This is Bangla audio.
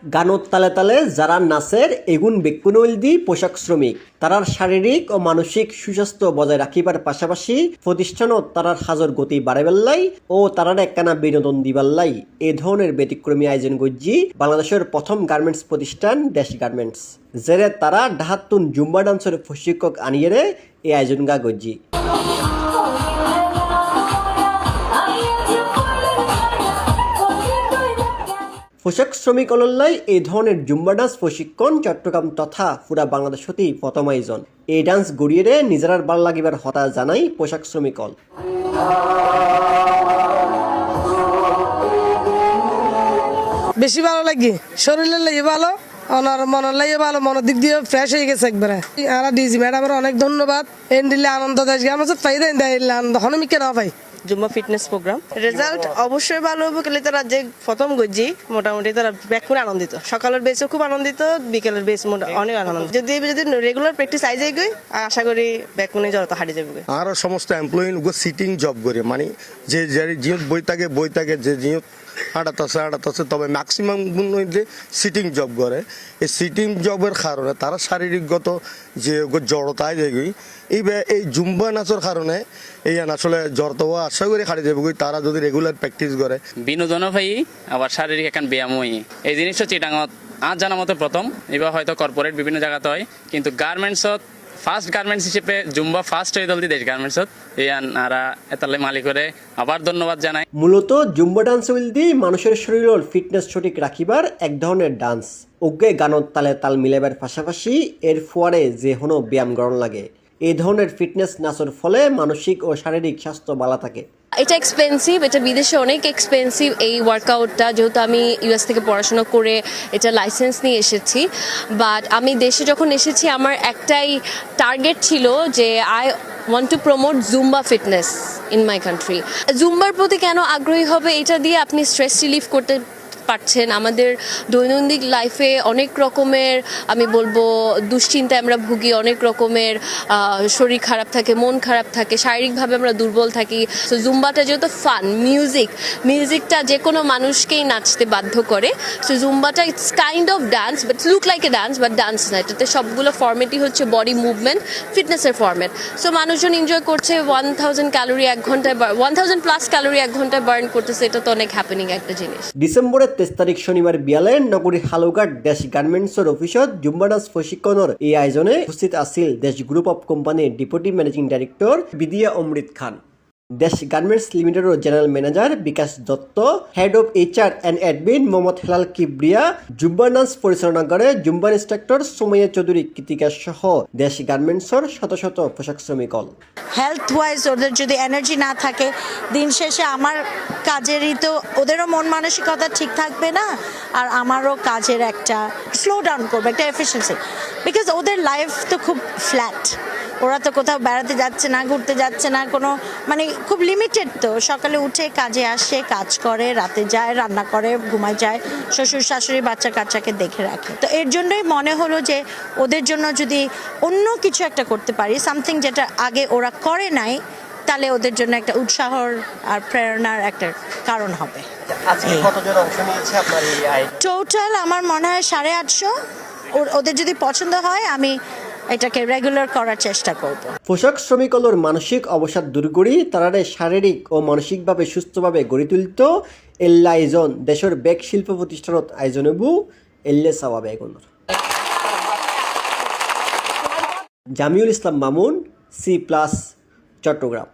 গানত তালে তালে যারা নাচের এগুন বেকুনল দি পোশাক শ্রমিক তারার শারীরিক ও মানসিক সুস্বাস্থ্য বজায় রাখিবার পাশাপাশি প্রতিষ্ঠানত তারার হাজর গতি বাড়াবেল্লাই ও তারার একখানা বিনোদন দিবাল্লাই এ ধরনের ব্যতিক্রমী আয়োজন গজ্জি বাংলাদেশের প্রথম গার্মেন্টস প্রতিষ্ঠান দেশ গার্মেন্টস যেরে তারা ডাহাতুন জুম্বা ডান্সের প্রশিক্ষক আনিয়ে এই আয়োজন গা গজ্জি পোশাক শ্রমিক অলল্লাই এই ধরনের জুম্বা ডান্স প্রশিক্ষণ চট্টগ্রাম তথা পুরা বাংলাদেশ হতে প্রথম আয়োজন এই ডান্স গড়িয়ে নিজেরার ভাল লাগিবার হতা জানাই পোশাক শ্রমিক অল বেশি ভালো লাগে শরীরের লাগে ভালো ওনার মনের লাগে ভালো মনের দিক দিয়ে ফ্রেশ হয়ে গেছে একবারে আর ডিজি ম্যাডামের অনেক ধন্যবাদ এন দিলে আনন্দ দেশ আমার ফাইদা দেয় আনন্দ হনমিকে না পাই জুম্বা ফিটনেস প্রোগ্রাম রেজাল্ট অবশ্যই ভালো হবে কিন্তু তারা যে প্রথম গজ্জি মোটামুটি তারা ব্যাকুন আনন্দিত সকালের বেসও খুব আনন্দিত বিকেলের বেস অনেক আনন্দ যদি রেগুলার প্র্যাকটিস আই যাই গই আশা করি ব্যাকুনে জড়তা হারিয়ে যাবে আর সমস্ত এমপ্লয়ি সিটিং জব করে মানে যে জিনিস বই থাকে যে জিনিস হাঁটাতে তবে ম্যাক্সিমাম সিটিং জব করে এই সিটিং জবের কারণে তারা শারীরিকগত যে জড়তায় যাবে এই জুম্বা নাচের কারণে এই আসলে জড়তা আশা করি হারিয়ে যাবে তারা যদি রেগুলার প্র্যাকটিস করে বিনোদনও ভাই আবার শারীরিক এখন ব্যায়াম হই এই জিনিসটা চিটাঙত আজ জানা মতো প্রথম এবার হয়তো কর্পোরেট বিভিন্ন জায়গাতে হয় কিন্তু গার্মেন্টসত ফার্স্ট গার্মেন্টস হিসেবে জুম্বা ফার্স্ট হয়ে দলদি দেশ গার্মেন্টসত এরা এতালে মালিকরে আবার ধন্যবাদ জানাই মূলত জুম্বা ডান্স দি মানুষের শরীরের ফিটনেস সঠিক রাখিবার এক ধরনের ডান্স অজ্ঞে গানত তালে তাল মিলাবার পাশাপাশি এর ফোয়ারে যে হনো ব্যায়াম গ্রহণ লাগে এই ধরনের ফিটনেস নাচের ফলে মানসিক ও শারীরিক স্বাস্থ্য ভালো থাকে এটা এক্সপেন্সিভ এটা বিদেশে অনেক এক্সপেন্সিভ এই ওয়ার্কআউটটা যেহেতু আমি ইউএস থেকে পড়াশোনা করে এটা লাইসেন্স নিয়ে এসেছি বাট আমি দেশে যখন এসেছি আমার একটাই টার্গেট ছিল যে I want to promote Zumba fitness in my country জুম্বার প্রতি কেন আগ্রহী হবে এটা দিয়ে আপনি স্ট্রেস রিলিফ করতে পারছেন আমাদের দৈনন্দিন লাইফে অনেক রকমের আমি বলবো দুশ্চিন্তায় আমরা ভুগি অনেক রকমের শরীর খারাপ থাকে মন খারাপ থাকে শারীরিকভাবে আমরা দুর্বল থাকি সো জুম্বাটা যেহেতু ফান মিউজিকটা যে কোনো মানুষকেই নাচতে বাধ্য করে সো জুম্বাটা it's kind of dance but look like a dance but dance না এটাতে সবগুলো ফর্মেটই হচ্ছে বডি মুভমেন্ট ফিটনেসের ফর্মেট সো মানুষজন এনজয় করছে 1000 ক্যালোরি 1 ঘন্টায় 1000 প্লাস ক্যালোরি 1 ঘন্টায় বার্ন করতেছে এটা তো অনেক হ্যাপেনিং একটা জিনিস ডিসেম্বরের 23 তারিখ শনিবার বিয়ালে নগরীর হালুঘাট দেশ গার্মেন্টসের অফিসত জুম্বা ডান্স প্রশিক্ষণের এই আয়োজনে উপস্থিত আছিল দেশ গ্রুপ অফ কোম্পানির deputy managing director Vidiya Amrit Khan Desh Garments লিমিটেডের general manager Bikash Dutta head of HR and admin Mohammad Helal Kibria Zumba dance পরিচালনা করে জুম্বা ইন্সট্রাক্টর সুমাইয়া চৌধুরী কৃতিকা সহ দেশ গার্মেন্টসের শত শত পোশাক শ্রমিক হেলথ ওয়াইজ ওদের যদি এনার্জি না থাকে দিন শেষে আমার কাজেরই তো ওদেরও মন মানসিকতা ঠিক থাকবে না আর আমারও কাজের একটা স্লো ডাউন করবে একটা এফিসিয়েন্সি বিকজ ওদের লাইফ তো খুব ফ্ল্যাট ওরা তো কোথাও বেড়াতে যাচ্ছে না ঘুরতে যাচ্ছে না কোনো মানে খুব লিমিটেড তো সকালে উঠে কাজে আসে কাজ করে রাতে যায় রান্না করে ঘুমায় যায় শ্বশুর শাশুড়ি বাচ্চা কাচ্চাকে দেখে রাখে তো এর জন্যই মনে হলো যে ওদের জন্য যদি অন্য কিছু একটা করতে পারি সামথিং যেটা আগে ওরা করে নাই তাহলে ওদের জন্য একটা উৎসাহর আর প্রেরণার একটা কারণ হবে টোটাল আমার মনে হয় 850 ওদের যদি পছন্দ হয় আমি এটাকে রেগুলার করার চেষ্টা করব পোশাক শ্রমিকদের মানসিক অবসাদ দূর করি তারারে শারীরিক ও মানসিকভাবে সুস্থভাবে গড়ে তুলত এল্লা আয়োজন দেশের ব্যাগ শিল্প প্রতিষ্ঠানত আয়োজনবু এল্লে সাওয়া বেগুনর জামিউল ইসলাম মামুন C+ চট্টগ্রাম।